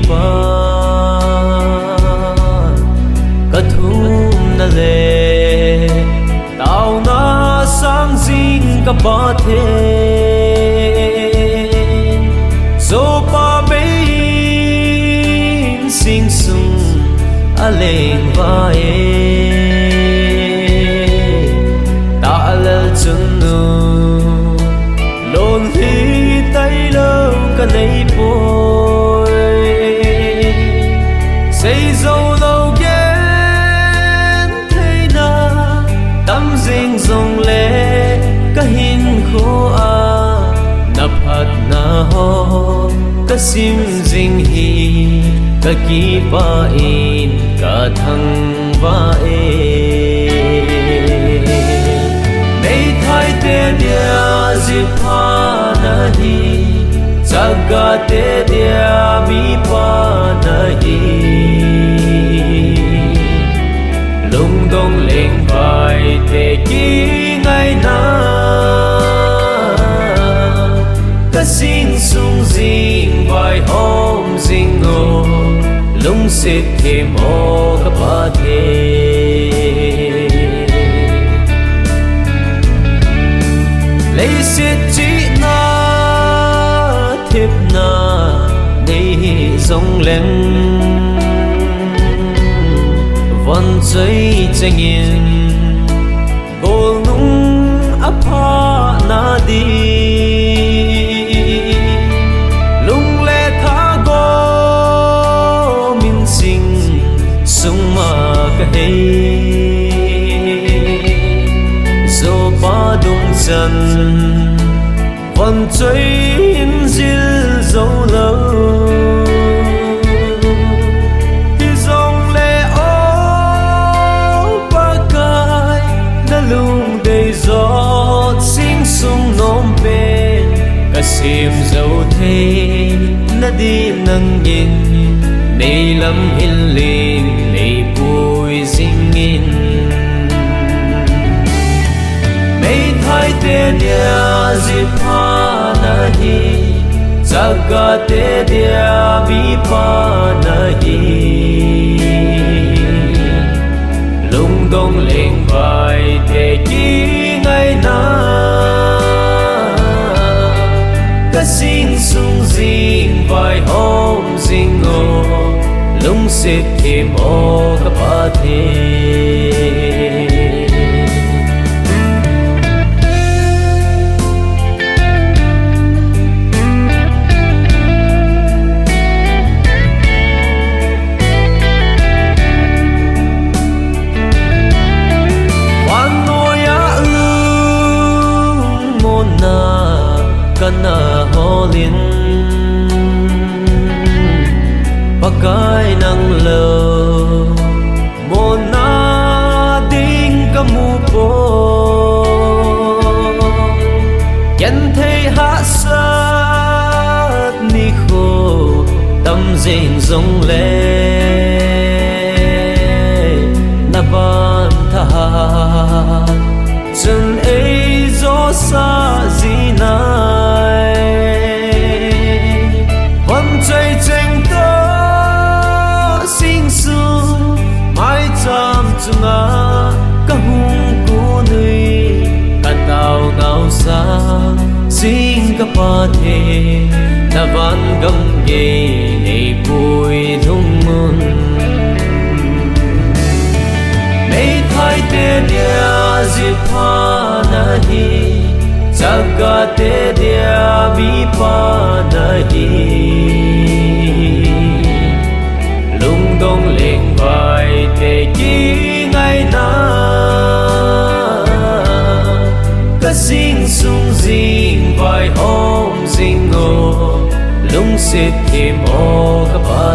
pa ka thum na le tao na sang jing ka pa the so pa bein sing sung aleng vai ta lal chung nu lon hi tay lâu ka nei poi say dâu lâu gen thấy na tâm dinh dòng lệ ka hin kho a na phat na ho ka sim ding hi ka ki pa in ka thang va e nei thai te dia zipha na hi jaga te dia mi pa na hi lung dong leng vai te ki ngai na ka sing sung jing vai hom jing o lung sit thêm o ka pa the lấy sit chi na thiếp na đi dòng lên vẫn dây tranh yên bồ nung áp hạ na đi lung lệ tha go min sinh sung mà cái hay dô ba đông chân vẫn chơi in dil dấu lâu thì dòng lệ ô ba cài đã lung đầy gió sinh sung nôm bên cả xiêm dấu thế đã đi nâng nhìn này lâm hin linh này bùi dinh in mấy thái tên nhà zipha na hi jaga te dia mi pa na hi lung dong leng vai te ki ngai na ka sing sung jing vai hom jing o lung sit thêm o ka pa the kana holin pakai nang lo mona ding kamu po yan thei ha sát ni kho tâm dinh dòng le na ban tha chân ấy gió xa gì nai vẫn chạy tranh tơ sinh sung mãi chăm chung á cả hung cô nuôi cả tàu ngao xa xin cả pa thế ta vẫn gầm ghê này bùi thung môn mấy thái tên nhà zipha na hi jaga te dia mi pa na hi lung dong leng vai te ki ngai na ka sing sung jing vai hom jing o lung sit thêm o ka pa